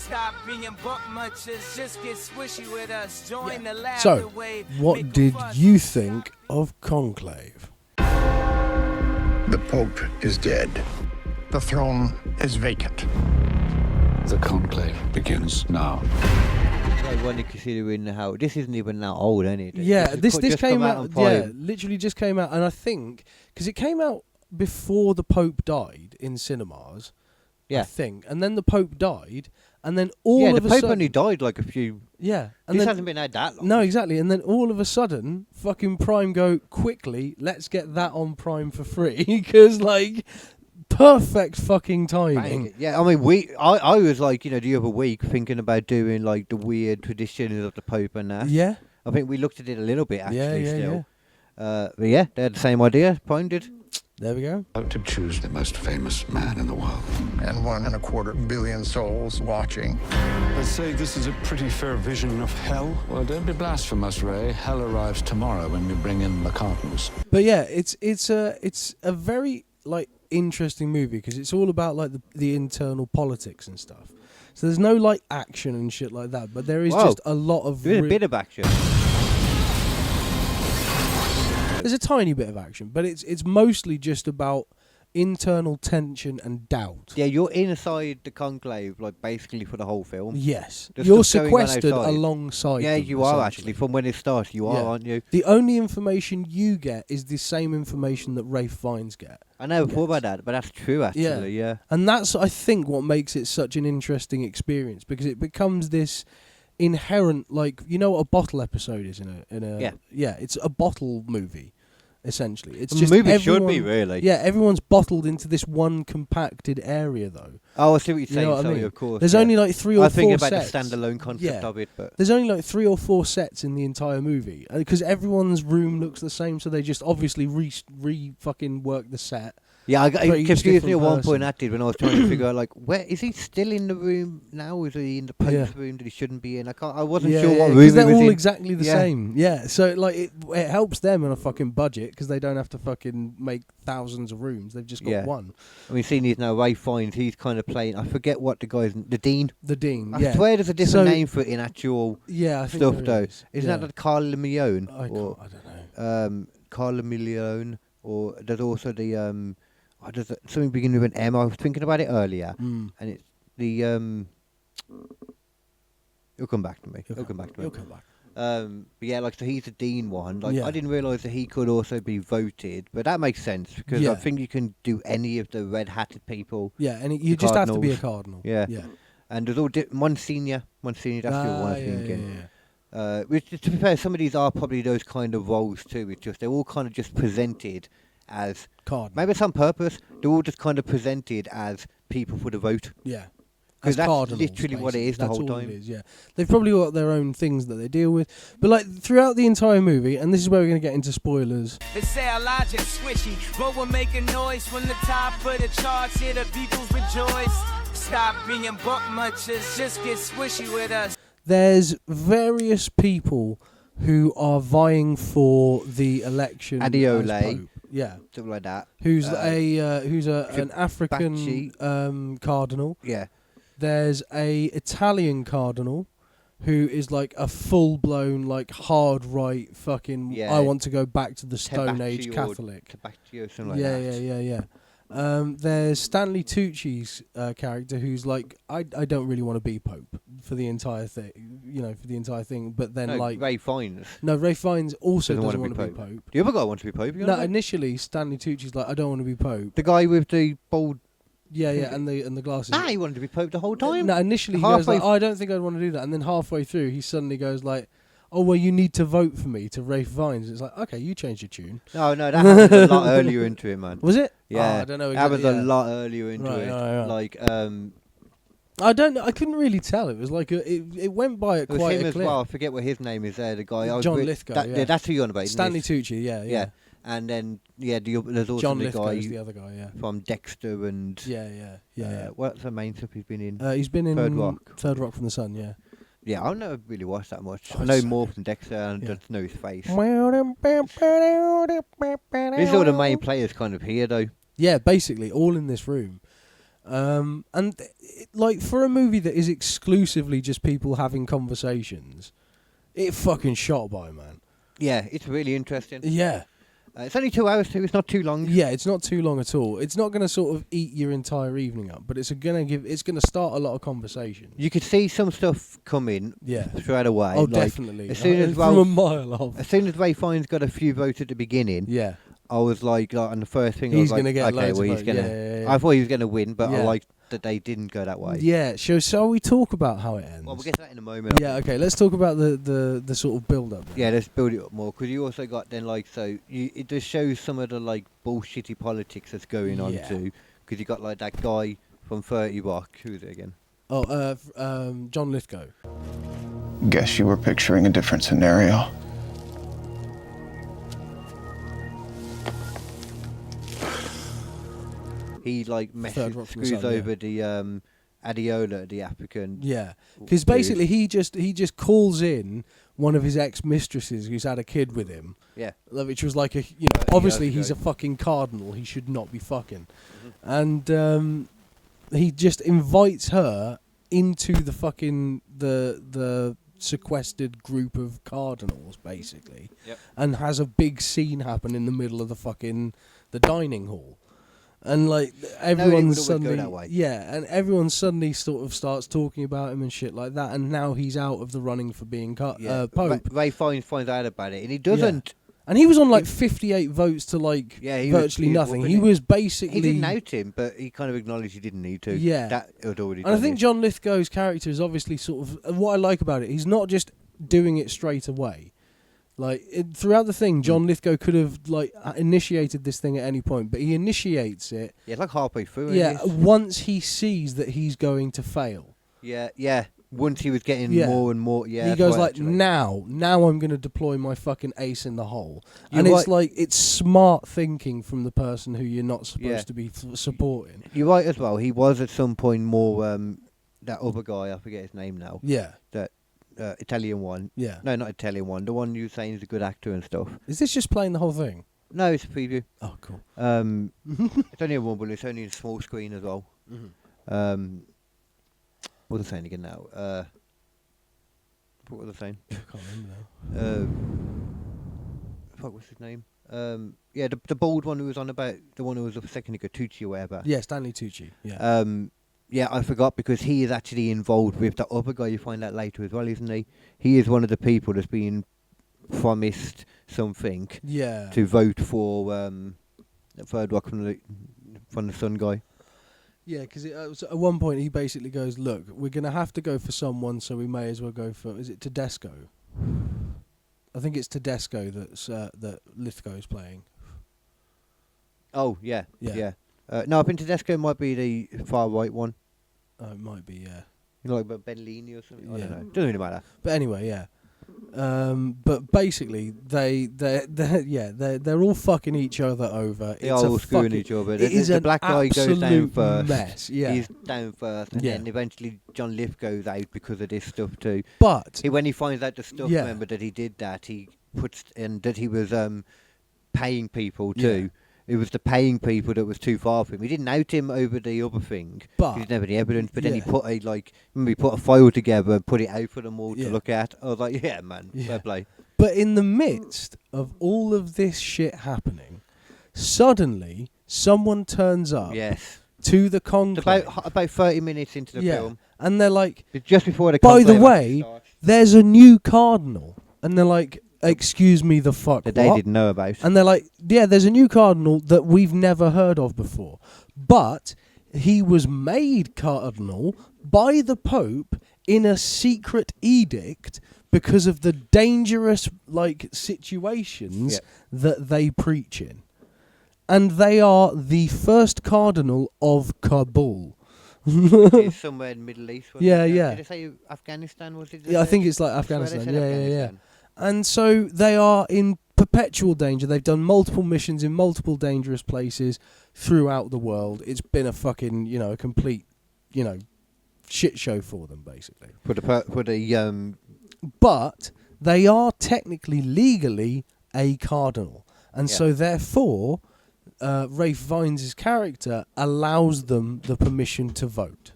Stop being buck munchers, just get swishy with us. Join the laughter So, wave. what did you think of Conclave? The Pope is dead. The throne is vacant. The Conclave begins now. I wonder considering how this isn't even that old, any. Yeah, this just came come out. on Yeah, Prime. literally just came out, and I think because it came out before the Pope died in cinemas. Yeah. I think, and then the Pope died, and then all Yeah, of the a Pope sudden, only died like a few. yeah, and This then hasn't been out that long. no, exactly, and then all of a sudden, fucking Prime go quickly. Let's get that on Prime for free because like perfect fucking timing. Bang. Yeah, I mean, I was like, the other week thinking about doing like the weird traditions of the Pope and that. Yeah, I think we looked at it a little bit actually yeah, still. But yeah, they had the same idea. Prime did. there we go. To choose the most famous man in the world. And 1.25 billion souls watching. I'd say this is a pretty fair vision of hell. Well, don't be blasphemous, Ray. Hell arrives tomorrow when we bring in the Cardinals. But yeah, it's a very like interesting movie because it's all about like the internal politics and stuff. So there's no like action and shit like that, but there is Whoa. just a lot of. There is a bit of action. There's a tiny bit of action, but it's mostly just about internal tension and doubt. Yeah, you're inside the conclave, like basically for the whole film. Yes, There's you're stuff going on sequestered outside. alongside. Yeah, them, you are essentially. actually. From when it starts, you are, Yeah. aren't you? The only information you get is the same information that Rafe Fiennes get. I never thought about that, but that's true actually. Yeah. And that's, I think, what makes it such an interesting experience because it becomes this inherent, like, you know what a bottle episode is in a Yeah. it's a bottle movie, essentially. It's The just movie should everyone- be, really. Yeah, everyone's bottled into this one compacted area, though. Oh, I see what you're You saying. know what I Sorry, mean? of course. There's yeah. only like 3 or I 4 think about sets. the standalone concept Yeah. of it, but There's only like 3 or 4 sets in the entire movie because everyone's room looks the same, so they just obviously re fucking work the set. yeah, for it each confused me at different one person. point. Acted when I was trying to figure out, like, where is he still in the room now? Is he in the Pope's room that he shouldn't be in? I wasn't sure what room he they're was all in. exactly the Yeah. same. Yeah, so like it helps them on a fucking budget because they don't have to fucking make thousands of rooms. They've just got Yeah. one. I mean, seeing these now, Ray Fiennes, he's kind of playing. I forget what the guy's the Dean. The Dean. I yeah. swear there's a different So- name for it in actual Yeah, I think stuff there though. is. Isn't Yeah. that like Carla Milione? I or don't know. Carla Milione, or there's also the there's something beginning with an M. I was thinking about it earlier, Mm. and it's the It'll come back to me. It'll come back to me. He'll come back. But yeah, like so he's the Dean one. Like Yeah. I didn't realise that he could also be voted, but that makes sense because Yeah. I think you can do any of the red-hatted people. Yeah, and you just have to be a Cardinals. cardinal. Yeah. Yeah. And there's all Monsignor. That's the one Ah, I'm yeah, thinking. yeah. Which, to be fair, some of these are probably those kind of roles too. It's just they're all kind of just presented as Cardinal. maybe it's on purpose. They're all just kind of presented as people for the vote. Yeah. 'Cause As that's cardinals, literally what it basically. is the That's whole all time. It is, yeah. They've probably got their own things that they deal with. But like throughout the entire movie, and this is where we're going to get into spoilers. They say our logic's swishy, but we'll make a noise from the top of the charts. Here the Beatles rejoice. Stop being buck munchers, just get swishy with us. There's various people who are vying for the election Adiole. as Pope. Yeah. Something like that. Who's an African Bachi. cardinal. Yeah. There's a Italian cardinal who is like a full blown like hard right fucking Yeah. I want to go back to the Stone Tabacci Age or Catholic. Tabacci or something like Yeah, that. yeah. There's Stanley Tucci's character who's like I don't really want to be Pope for the entire thing, but then No, like Ray Fiennes. no, Ray Fiennes also doesn't wanna want to be Pope. The other guy wants to be Pope. You No, know? initially Stanley Tucci's like I don't want to be Pope. The guy with the bald. Yeah, and the glasses. He wanted to be Pope the whole time. No, initially he goes Halfway like, I don't think I'd want to do that, and then halfway through he suddenly goes like, oh well, you need to vote for me to Rafe Fiennes. It's like, okay, you changed your tune. No, that happened a lot earlier into it, man. Was it? Yeah, Oh, I don't know. That was exactly, a lot earlier into Right, it. right. Like, I don't know. I couldn't really tell. It was like it went by at it was quite him a as clip. well. I forget what his name is there. The guy. John Lithgow, yeah. That's who you're on about. isn't Stanley it? Tucci. Yeah. Yeah. And then there's also John the Lithgow guy is the other guy. Yeah. from Dexter and Yeah. what's the main stuff he's been in? He's been in Third Rock. Third Rock from the Sun. Yeah. Yeah, I've never really watched that much. Oh, I know so more good. from Dexter and Yeah. just know his face. These These are all the main players kind of here though. Yeah, basically all in this room. Like for a movie that is exclusively just people having conversations, it fucking shot by, man. Yeah, it's really interesting. Yeah. It's only 2 hours too. It's not too long. Yeah, it's not too long at all. It's not going to sort of eat your entire evening up, but it's going to start a lot of conversation. You could see some stuff coming. Yeah. Straight away. Oh, like, definitely. As soon as from a mile off. As soon as Ray Fiennes got a few votes at the beginning. Yeah. I was like, and the first thing I he's was like, gonna get okay, loads well, of he's votes. gonna. Yeah. I thought he was gonna win, but Yeah. I liked that they didn't go that way. Yeah. So we talk about how it ends. Well, we'll get to that in a moment. Yeah. Okay. Let's talk about the sort of build up. Yeah, let's build it up more because you also got then like it just shows some of the like bullshitty politics that's going on too. Because you got like that guy from 30 Rock. Who is it again? Oh, John Lithgow. Guess you were picturing a different scenario. He like Third Rock from the screws Sun, over the Adiola, the African. Yeah, because basically he just calls in one of his ex-mistresses who's had a kid with him. Yeah, which was like obviously he's a fucking cardinal. He should not be fucking, and he just invites her into the fucking the sequestered group of cardinals basically, and has a big scene happen in the middle of the dining hall. And like everyone suddenly, and everyone suddenly sort of starts talking about him and shit like that. And now he's out of the running for being Pope. Ray finds out about it, and he doesn't. And he was on like 58 votes to like virtually nothing. He was basically. He didn't out him, but he kind of acknowledged he didn't need to. Yeah, that had already. And I think John Lithgow's character is obviously sort of what I like about it. He's not just doing it straight away. Like throughout the thing, John Lithgow could have like initiated this thing at any point, but he initiates it. Yeah, like halfway through. Yeah, once he sees that he's going to fail. Yeah. Once he was getting more and more. Yeah, he goes like, now I'm going to deploy my fucking ace in the hole, and it's like it's smart thinking from the person who you're not supposed to be supporting. You're right as well. He was at some point more that other guy. I forget his name now. Yeah. That. Italian one. Yeah. No, not Italian one. The one you saying is a good actor and stuff. Is this just playing the whole thing? No, it's a preview. Oh, cool. It's only a one, but it's only a small screen as well. Mm-hmm. What was I saying again now? What was I saying? I can't remember now. Fuck, what's his name? Yeah, the bald one who was on about the one who was a second ago, Tucci or whatever. Yeah, Stanley Tucci. Yeah. Yeah, I forgot because he is actually involved with that other guy. You find out later as well, isn't he? He is one of the people that's been promised something. Yeah. To vote for the Third Rock from the Sun guy. Yeah, because at one point he basically goes, "Look, we're gonna have to go for someone, so we may as well go for is it Tedesco? I think it's Tedesco that Lithgow is playing." Oh yeah. No, I think Tedesco might be the far right one. Oh, it might be, yeah. You know, like Benlini or something. I don't know. Doesn't really matter. But anyway, yeah. But basically, they're all fucking each other over. They are all screwing each other. The black guy goes down first. Mess. Yeah, he's down first, and then eventually John Lithgow's out because of this stuff too. But when he finds out the stuff, remember that he did that, he puts in that he was paying people too. Yeah. It was the paying people that was too far for him. He didn't out him over the other thing. But he didn't have any evidence. But then he put a file together and put it out for them all to look at. I was like, yeah, man, fair play. But in the midst of all of this shit happening, suddenly someone turns up. Yes. To the conclave. About 30 minutes into the film. And they're like, just before the by the way, there's a new cardinal. And they're like, excuse me, the fuck that they didn't know about. And they're like, yeah, there's a new cardinal that we've never heard of before. But he was made cardinal by the Pope in a secret edict because of the dangerous situations that they preach in. And they are the first cardinal of Kabul. It's somewhere in the Middle East. Yeah. Did they say Afghanistan? Was it? Yeah, I think it's like Afghanistan. Yeah. And so they are in perpetual danger. They've done multiple missions in multiple dangerous places throughout the world. It's been a fucking, a complete, shit show for them, basically. But they are technically, legally, a cardinal. And so therefore, Rafe Fiennes' character allows them the permission to vote.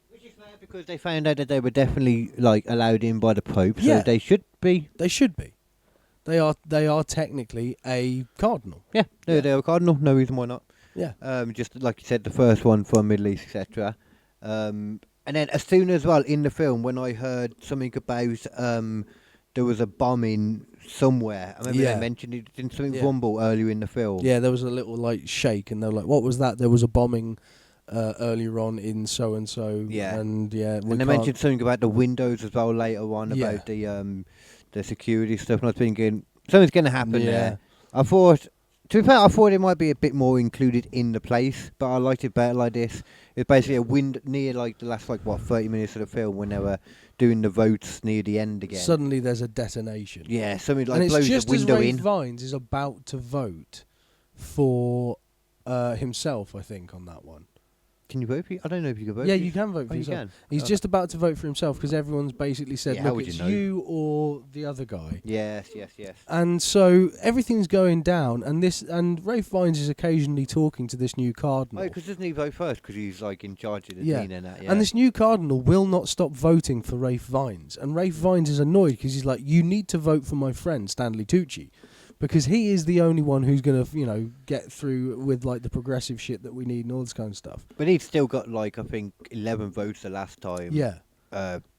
Which is mad because they found out that they were definitely like allowed in by the Pope, so Yeah. they should be. They should be. They are technically a cardinal. Yeah, no, they're a cardinal. No reason why not. Yeah. Just like you said, the first one from Middle East, etc. And then as soon as well in the film, when I heard something about there was a bombing somewhere. I remember they mentioned it in something rumble earlier in the film. Yeah, there was a little like shake, and they were like, "What was that?" There was a bombing earlier on in so and so. Yeah, and they mentioned something about the windows as well later on about the security stuff. And I was thinking something's going to happen there. I thought, to be fair, I thought it might be a bit more included in the place, but I liked it better like this. It's basically a wind near like the last 30 minutes of the film when they were doing the votes near the end again. Suddenly there's a detonation. Yeah, something like and it's blows just the window as Rafe in. Fiennes is about to vote for himself, I think, on that one. Can you vote for you? I don't know if you can vote Yeah, for you can vote for you yourself. can? He's just about to vote for himself because everyone's basically said, Yeah, how look, would it's you know? you or the other guy. Yes. And so everything's going down, and Rafe Fiennes is occasionally talking to this new cardinal. Oh, because doesn't he vote first? Because he's like in charge of the Yeah. scene and that. Yeah. And this new cardinal will not stop voting for Rafe Fiennes. And Rafe Fiennes is annoyed because he's like, you need to vote for my friend Stanley Tucci. Because he is the only one who's going to, get through with like the progressive shit that we need and all this kind of stuff. But he'd still got I think 11 votes the last time. Yeah.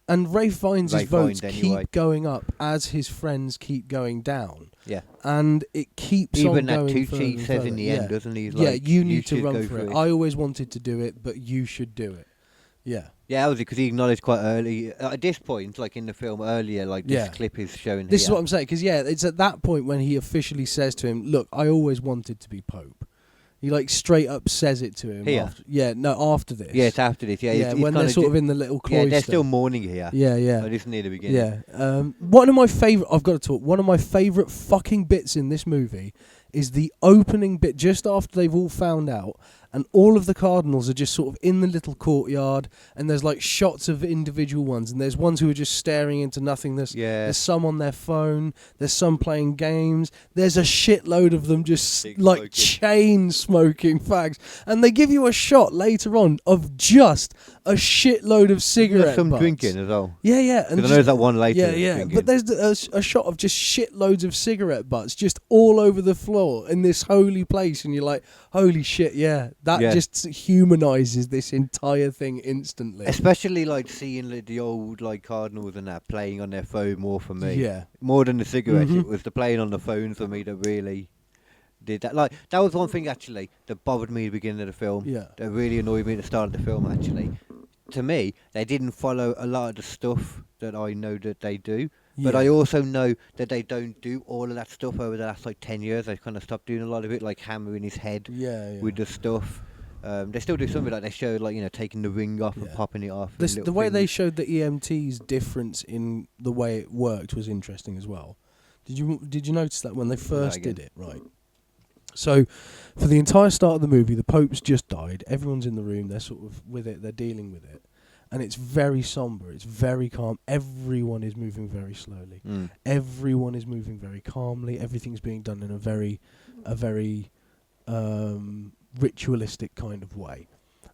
And Rafe Fiennes' votes anyway. keep going up as his friends keep going down. Yeah. And it keeps Even on that going Tucci says further. in the end, doesn't he? He's Yeah, like, you need to should run go for it. it. I always wanted to do it, but you should do it. Yeah. Yeah, that was it, because he acknowledged quite early. At this point, like in the film earlier, this clip is showing This here. is what I'm saying, because, it's at that point when he officially says to him, look, I always wanted to be Pope. He, straight up says it to him. Here? After this. Yeah, it's after this. Yeah, Yeah, when they're sort of in the little cloister. Yeah, they're still mourning here. Yeah. Like, this is near the beginning. Yeah. One of my favourite fucking bits in this movie is the opening bit just after they've all found out, and all of the cardinals are just sort of in the little courtyard, and there's shots of individual ones, and there's ones who are just staring into nothingness. Yeah. There's some on their phone, there's some playing games, there's a shitload of them just chain smoking fags, and they give you a shot later on of just a shitload of cigarette There's some butts. drinking as well. Yeah. Because I know there's that one later. Yeah. But there's a shot of just shitloads of cigarette butts just all over the floor in this holy place, and you're like, holy shit, that just humanises this entire thing instantly. Especially seeing the old cardinals and that playing on their phone more for me. Yeah. More than the cigarettes, it was the playing on the phone for me that really did that. That was one thing actually that bothered me at the beginning of the film. Yeah. That really annoyed me at the start of the film actually. To me, they didn't follow a lot of the stuff that I know that they do. But I also know that they don't do all of that stuff over the last 10 years. They kind of stopped doing a lot of it, hammering his head with the stuff. They still do some of it, they show taking the ring off and popping it off. The way they showed the EMT's difference in the way it worked was interesting as well. Did you notice that when they first did it? Right. So, for the entire start of the movie, the Pope's just died. Everyone's in the room. They're sort of with it. They're dealing with it. And it's very somber. It's very calm. Everyone is moving very slowly. Everyone is moving very calmly. Everything's being done in a very ritualistic kind of way.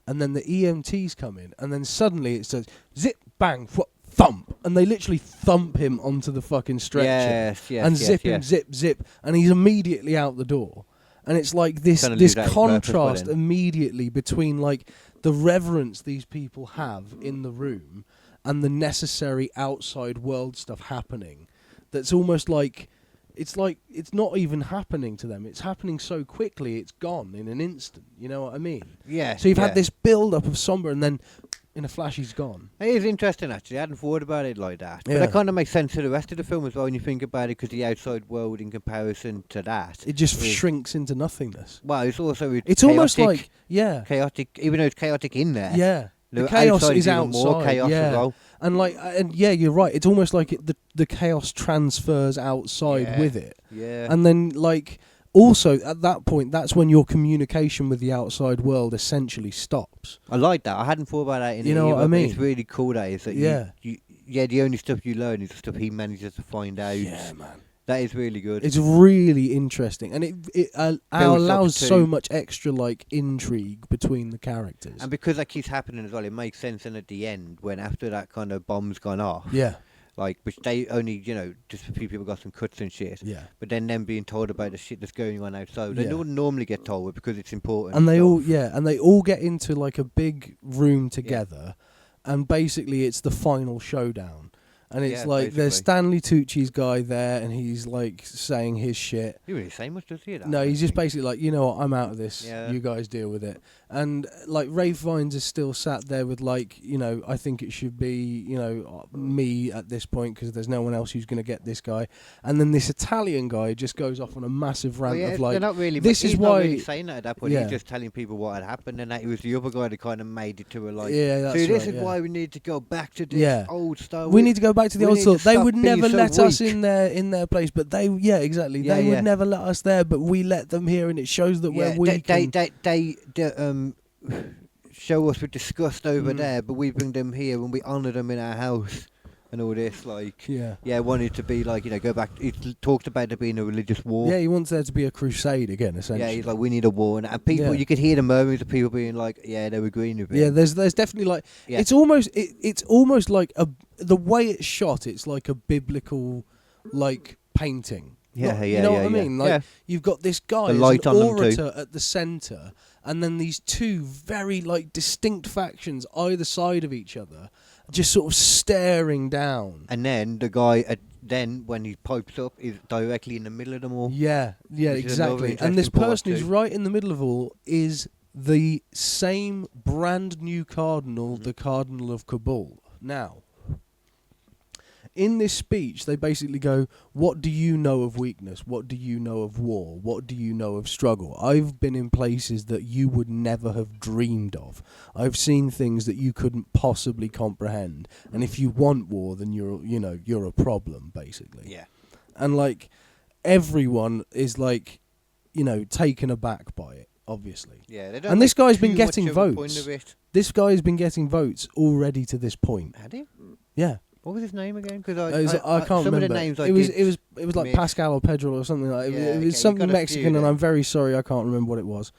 And then the EMTs come in, and then suddenly it says, zip, bang, thump. And they literally thump him onto the fucking stretcher. And zip him, zip. And he's immediately out the door. And it's this contrast immediately between the reverence these people have in the room and the necessary outside world stuff happening. That's almost it's not even happening to them. It's happening so quickly, it's gone in an instant. You know what I mean? Yeah. So you've had this build-up of somber, and then in a flash he's gone. It is interesting, actually. I hadn't thought about it like that. Yeah. But that kind of makes sense to the rest of the film as well when you think about it, because the outside world in comparison to that... It just shrinks into nothingness. Well, it's also... It's almost chaotic, even though it's chaotic in there. Yeah. The chaos is outside. More chaos as well. And you're right. It's almost like the chaos transfers outside with it. Yeah. And then also at that point, that's when your communication with the outside world essentially stops. I like that. I hadn't thought about that. You know what I mean? It's really cool. That is that. The only stuff you learn is the stuff he manages to find out. Yeah, man. That is really good. It's really interesting, and it allows to- so much extra like intrigue between the characters. And because that keeps happening as well, it makes sense. And at the end, when after that kind of bomb's gone off, Yeah, like, which they only, just a few people got some cuts and shit. yeah. But then them being told about the shit that's going on outside, they Yeah. don't normally get told because it's important. And they all, stuff. and they all get into like a big room together, and basically it's the final showdown. And it's Yeah, like there's basically. Stanley Tucci's guy there, and he's like saying his shit. He really say much, does he? No, he's just basically like, you know what, I'm out of this. Yeah. You guys deal with it. And like Rafe Fiennes is still sat there with like, I think it should be, me at this point because there's no one else who's going to get this guy. And then this Italian guy just goes off on a massive rant of like, they're not really. this he's is not why. really saying that at that point. Yeah. He's just telling people what had happened, and that it was the other guy that kind of made it to a like. Yeah, that's so this right, is yeah. why we need to go back to this Yeah. old style. We need to go back to the we old need stuff. to They stop would being never so let us weak. in their place, but they exactly. Yeah, They would yeah. never let us there, but we let them here, and it shows that we're weak. They show us with disgust over Mm. there, but we bring them here and we honour them in our house and all this. Like, yeah. wanted to be like, go back. He talked about there being a religious war. Yeah, he wants there to be a crusade again, essentially. Yeah, he's like, we need a war, and people, Yeah. you could hear the murmurs of people being like, yeah, they were agreeing with it. Yeah, there's definitely like Yeah. it's almost like the way it's shot. It's like a biblical like painting. Yeah, Not- yeah, You know yeah, what I yeah. mean? Like Yeah. you've got this guy, The as light an on them too. orator at the centre, and then these two very like distinct factions either side of each other, just sort of staring down. And then the guy, then when he pipes up, is directly in the middle of them all. Yeah, Which is another exactly. And this interesting part person who's too. right in the middle of all is the same brand new cardinal, the Cardinal of Kabul. Now, in this speech, they basically go, what do you know of weakness? What do you know of war? What do you know of struggle? I've been in places that you would never have dreamed of. I've seen things that you couldn't possibly comprehend. And if you want war, then you're a problem, basically. Yeah. And like everyone is like, taken aback by it, obviously. Yeah, they don't And this make guy's been too much getting of a point votes. of it. This guy has been getting votes already to this point. Had he? Yeah. What was his name again? Because I can't some remember. of the names it was like miss. Pascal or Pedro or something like. Yeah, It okay, was something you got a few Mexican, and then. I'm very sorry I can't remember what it was.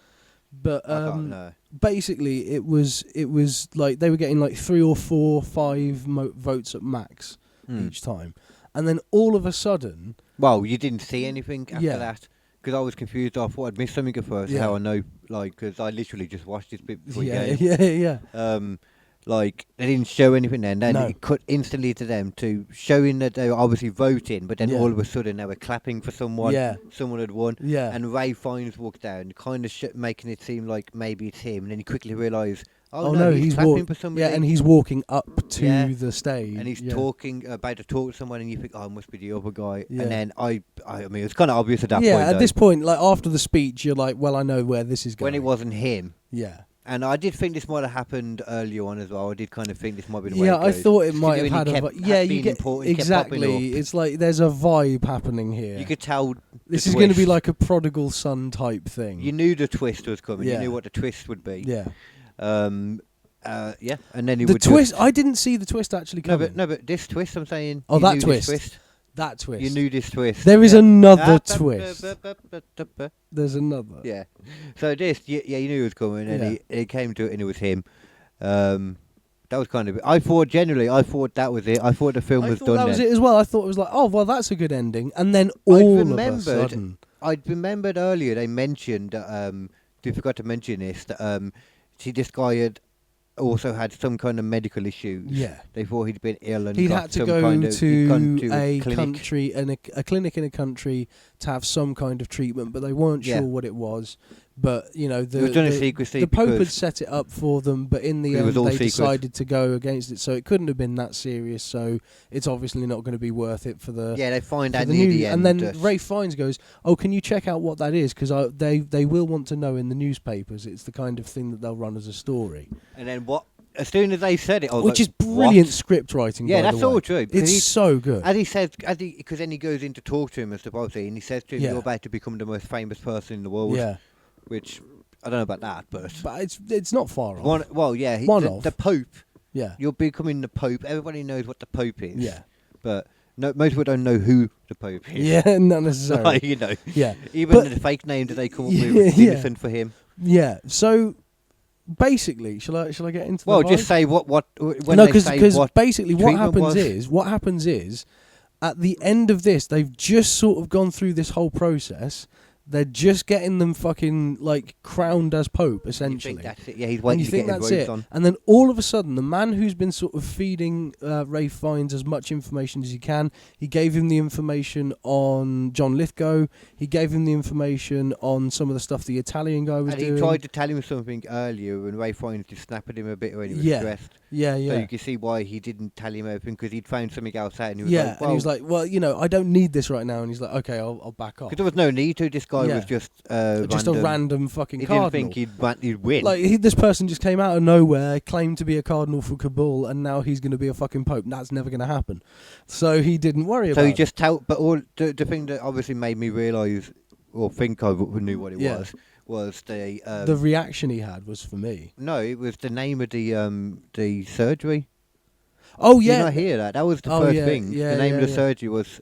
But I can't know. basically, it was like they were getting like 3 or 4, 5 votes at max each time, and then all of a sudden, Well, you didn't see anything after Yeah. that? Because I was confused. I thought I'd missed something at first. Yeah. How I know, because I literally just watched this bit before you yeah, came. yeah. Like, they didn't show anything then. Then No. it cut instantly to them to showing that they were obviously voting, but then Yeah. all of a sudden they were clapping for someone. Yeah. Someone had won. Yeah. And Ray Fiennes walked down, kind of making it seem like maybe it's him. And then he quickly realised, oh, no, he's clapping for somebody. Yeah, and he's walking up to Yeah. the stage, And he's yeah. talking, about to talk to someone, and you think, oh, it must be the other guy. Yeah. And then I mean, it's kind of obvious at that Yeah, point. at though. this point, like after the speech, you're like, well, I know where this is going. When it wasn't him. Yeah. And I did think this might have happened earlier on as well. I did kind of think this might be the way Yeah, it I goes. thought it Just might when have had he a kept yeah, you being get important, he kept popping exactly. up. It's like there's a vibe happening here. You could tell This the is going to be twist. like a prodigal son type thing. You knew the twist was coming. Yeah. You knew what the twist would be. Yeah. Yeah. And then he The would twist. Just, I didn't see the twist actually no, coming. but this twist. I'm saying. Oh, you that knew twist. This twist. That twist. You knew this twist. There is yeah. another twist. There's another. Yeah. So this, you knew it was coming, and Yeah. he came to it, and it was him. That was kind of. I thought that was it. I thought the film I was thought done. that was then. it as well. I thought it was like, oh well, that's a good ending, and then all of a remembered- sudden, I'd remembered earlier they mentioned. They forgot to mention this. That see, this guy had also had some kind of medical issues. yeah, They thought he'd been ill and he'd got had to some go kind of, he'd gone to a clinic. country and a clinic in a country to have some kind of treatment, but they weren't Yeah. sure what it was. But the It was done in the, secrecy the Pope had because set it up for them, but in the it end was all they secret. decided to go against it. So it couldn't have been that serious. So it's obviously not going to be worth it for the. yeah, they find for out the near new- the end. and then that- Ray Fiennes goes, "Oh, can you check out what that is? Because they will want to know in the newspapers. It's the kind of thing that they'll run as a story, and then what? As soon as they said it, I was which like, is brilliant What? script writing. Yeah, by that's the way. all true. because It's he- so good. As he says, because then he goes in to talk to him and stuff, obviously, and he says to him, Yeah. "You're about to become the most famous person in the world." Yeah, Which I don't know about that, but but it's not far off. the One of. Pope. Yeah, You're becoming the Pope. Everybody knows what the Pope is. yeah, But No, most people don't know who the Pope is. Yeah, not necessarily. Like, you know. Yeah. Even the fake name that they come up with is innocent for him. Yeah. So basically, shall I get into? Well, the just vibe? say what when no, they say because basically what treatment happens is at the end of this, they've just sort of gone through this whole process. They're just getting them fucking like crowned as Pope, essentially. You think that's it? Yeah, he's waiting and you to think get his that's robes it. on. And then all of a sudden, the man who's been sort of feeding Ray Fiennes as much information as he can, he gave him the information on John Lithgow. He gave him the information on some of the stuff the Italian guy was doing. And he tried to tell him something earlier, and Ray Fiennes just snapped at him a bit when he was stressed. Yeah. So you can see why he didn't tell him everything, because he'd found something else out, and he was like, and he was like, well, you know, I don't need this right now. And he's like, okay, I'll back off. because there was no need to. This guy was just a random fucking he cardinal. didn't think he'd win. Like this person just came out of nowhere, claimed to be a cardinal for Kabul, and now he's going to be a fucking pope. That's never going to happen. So he didn't worry about it. So he just but all the thing that obviously made me realise or think I knew what it was the reaction he had was for me. No, it was the name of the surgery. Oh yeah, did not hear that. That was the first thing. The name of the surgery was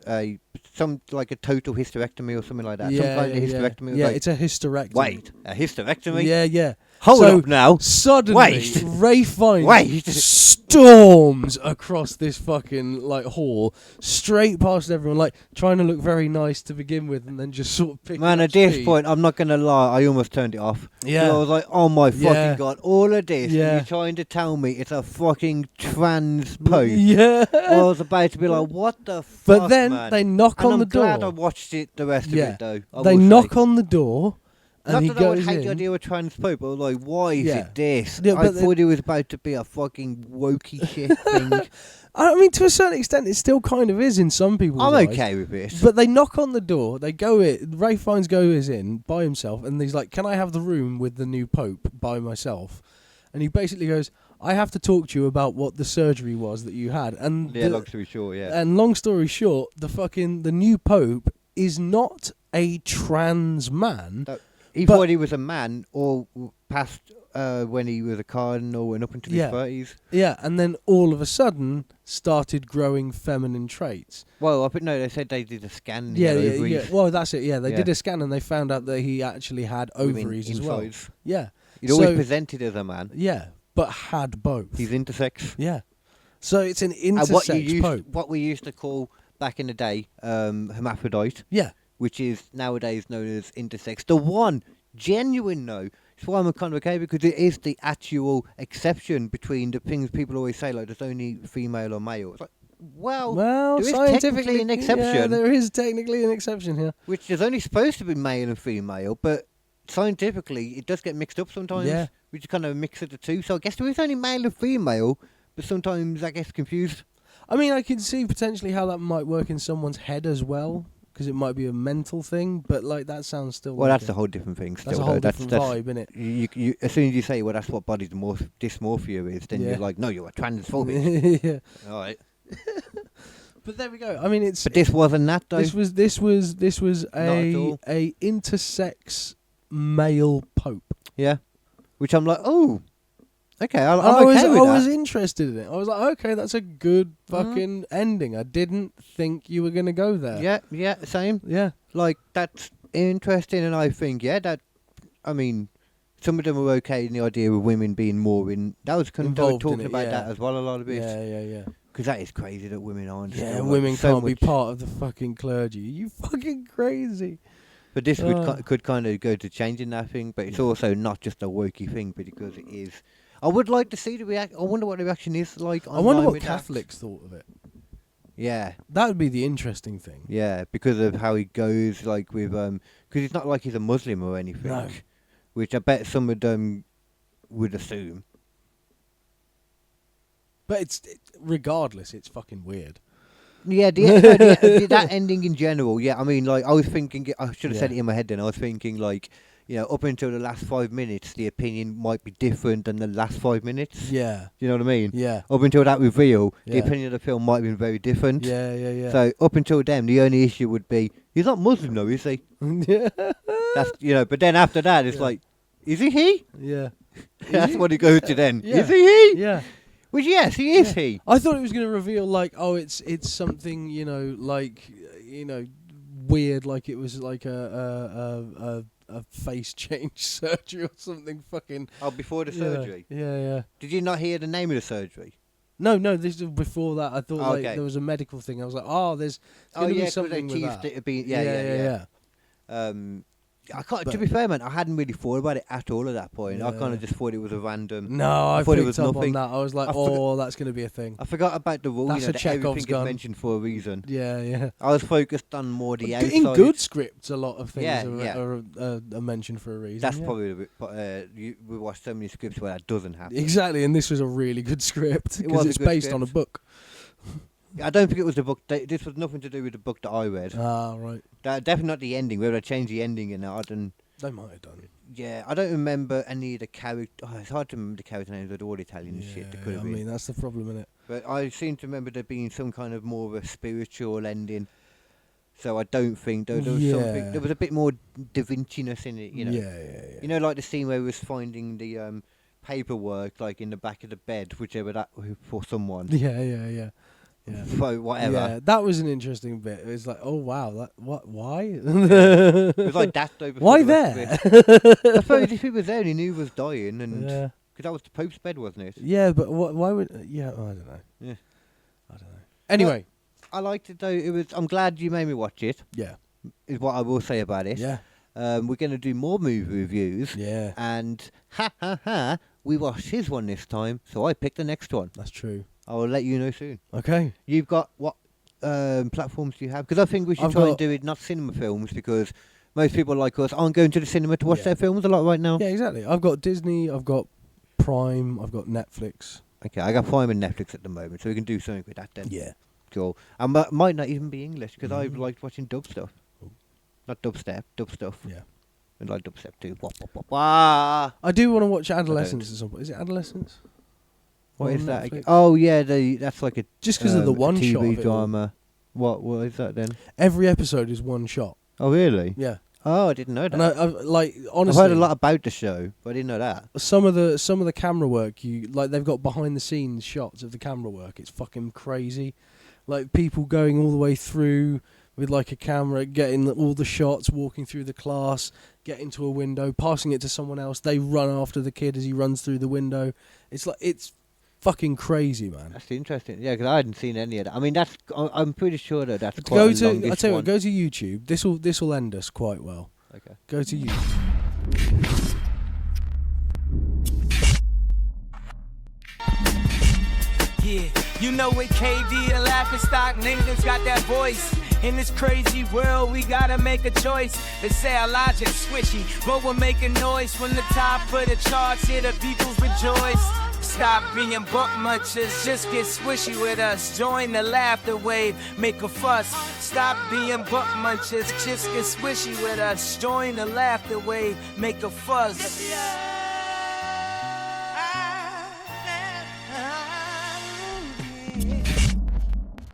some like a total hysterectomy or something like that. Some kind of hysterectomy. Yeah, it's a hysterectomy. Wait, a hysterectomy? Yeah. Hold up now. Suddenly, Wait. Ray Fiennes storms across this fucking like hall, straight past everyone, like trying to look very nice to begin with, and then just sort of picking Man, up at this speed. point, I'm not gonna lie, I almost turned it off. Yeah. So I was like, oh my fucking god, all of this, Yeah. and you're trying to tell me it's a fucking trans pope. Yeah. I was about to be like, what the fuck, But then man? they knock And on the I'm glad door. I watched it, the rest of it though. They knock on the door, and not he that I would goes hate the in. idea of a trans pope, but I was like, why is it this? Yeah, I but thought it was about to be a fucking wokey shit thing. I mean, to a certain extent, it still kind of is in some people's I'm eyes. okay with this. But they knock on the door. They go in. Ray Fiennes goes in by himself, and he's like, "Can I have the room with the new pope by myself?" And he basically goes, "I have to talk to you about what the surgery was that you had." And long story short, And long story short, the new pope is not a trans man. He thought he was a man, or past when he was a cardinal and up into his 30s. Yeah, and then all of a sudden started growing feminine traits. Well, they said they did a scan. Yeah. Well, that's it. Yeah, they did a scan and they found out that he actually had ovaries as well. Yeah. He'd always presented as a man. Yeah, but had both. He's intersex. Yeah. So it's an intersex pope. What we used to call back in the day hermaphrodite. Yeah. Which is nowadays known as intersex. The one genuine That's why I'm kind of okay, because it is the actual exception between the things people always say, like there's only female or male. It's like, well there is technically an exception. Yeah, there is technically an exception here. Which is only supposed to be male and female, but scientifically it does get mixed up sometimes. Yeah. We just kind of mix of the two. So I guess there is only male and female, but sometimes I get confused. I mean, I can see potentially how that might work in someone's head as well, because it might be a mental thing, but like that sounds still. Well, that's a whole different thing. Still, that's a whole different vibe, isn't it? You, as soon as you say, well, that's what body dysmorphia is, then you're like, no, you're a transphobic. Yeah. All right. But there we go. I mean, it's. But this wasn't that though. This was a intersex male pope. Yeah. Which I'm like, oh. Okay, I'm I okay with that. I was interested in it. I was like, okay, that's a good fucking ending. I didn't think you were going to go there. Yeah, same. Yeah. Like, that's interesting, and I think, I mean, some of them were okay in the idea of women being more in... That was kind of talking about that as well a lot of it. Yeah. Because that is crazy that women aren't. Yeah, women can't be part of the fucking clergy. You fucking crazy. But this could kind of go to changing that thing, but it's also not just a wokey thing, but because it is... I would like to see the reaction. I wonder what the reaction is like. I wonder what Catholics thought of it. Yeah, that would be the interesting thing. Yeah, because of how he goes, like with because it's not like he's a Muslim or anything, no. Which I bet some of them would assume. But regardless, it's fucking weird. Yeah, that ending in general. Yeah, I mean, like I was thinking, I should have said it in my head. Then I was thinking, like. You know, up until the last 5 minutes, the opinion might be different than the last 5 minutes. Yeah. You know what I mean? Yeah. Up until that reveal, the opinion of the film might have been very different. Yeah. So up until then, the only issue would be, he's not Muslim though, is he? Yeah. That's, but then after that, it's like, is he? Yeah. That's what it goes to then. Yeah. Is he? Yeah. Well, yes, he is. He. I thought it was going to reveal like, oh, it's something, you know, like, you know, weird, like it was like a face change surgery or something. Fucking. Oh, before the surgery. Yeah. Did you not hear the name of the surgery? No, this was before that. I thought like okay. there was a medical thing. I was like, oh, there's going to be something with that. Yeah. I can't. To be fair, man, I hadn't really thought about it at all at that point. I kind of just thought it was a random. No, I thought picked it was up nothing. on that. I was like, that's going to be a thing. I forgot about the rule. That's you know, a that Chekhov's everything gun. is mentioned for a reason. Yeah. I was focused on more the outside. In good scripts, a lot of things Yeah. are mentioned for a reason. That's probably the bit. We watch so many scripts where that doesn't happen. Exactly, and this was a really good script because it's based on a book. I don't think it was the book. This was nothing to do with the book that I read. Ah, right. Definitely not the ending. Whether I changed the ending in it, I don't. They might have done it. Yeah, I don't remember any of the character. Oh, it's hard to remember the character names with all Italian shit. There could have been. I mean, that's the problem, innit? But I seem to remember there being some kind of more of a spiritual ending. So I don't think there was something. There was a bit more Da Vinci-ness in it, you know. Yeah. You know, like the scene where he was finding the paperwork, like in the back of the bed, whichever that for someone. Yeah. So whatever. Yeah, that was an interesting bit. It was like, oh wow, why? It was like that though. Why there? I suppose if he was there and he knew he was dying, and because that was the Pope's bed, wasn't it? Yeah, but why would? Yeah, I don't know. Yeah, I don't know. Anyway, I liked it though. It was. I'm glad you made me watch it. Yeah, is what I will say about it. Yeah. We're going to do more movie reviews. Yeah. And we watched his one this time, so I picked the next one. That's true. I will let you know soon. Okay. You've got what platforms do you have? Because I think we should try and do it not cinema films, because most people like us aren't going to the cinema to watch their films a lot right now. Yeah, exactly. I've got Disney, I've got Prime, I've got Netflix. Okay, I got Prime and Netflix at the moment, so we can do something with that then. Yeah. Cool. And might not even be English, because I liked watching dub stuff. Not dubstep, dub stuff. Yeah. I like dubstep too. Wah, wah, wah, wah. I do want to watch Adolescence at some point. Is it Adolescence? What is that? Netflix? Oh yeah, that's like a just because of the one TV shot of it drama. What is that then? Every episode is one shot. Oh really? Yeah. Oh, I didn't know that. And honestly, I've heard a lot about the show, but I didn't know that. Some of the camera work they've got behind the scenes shots of the camera work. It's fucking crazy. Like people going all the way through with like a camera, getting all the shots, walking through the class, getting to a window, passing it to someone else. They run after the kid as he runs through the window. It's fucking crazy, man. That's interesting. Yeah, because I hadn't seen any of that. I mean, I'm pretty sure that's quite a longish I tell you one. what, go to YouTube. This will end us quite well. Okay. Go to YouTube. Yeah, you know with KD, the laughing stock, niggas got that voice. In this crazy world, we gotta make a choice. They say our logic squishy, but we're making noise from the top of the charts. Here the peoples rejoice. Stop being buck munchers, just get swishy with us. Join the laughter wave, make a fuss. Stop being buck munchers, just get swishy with us. Join the laughter wave, make a fuss.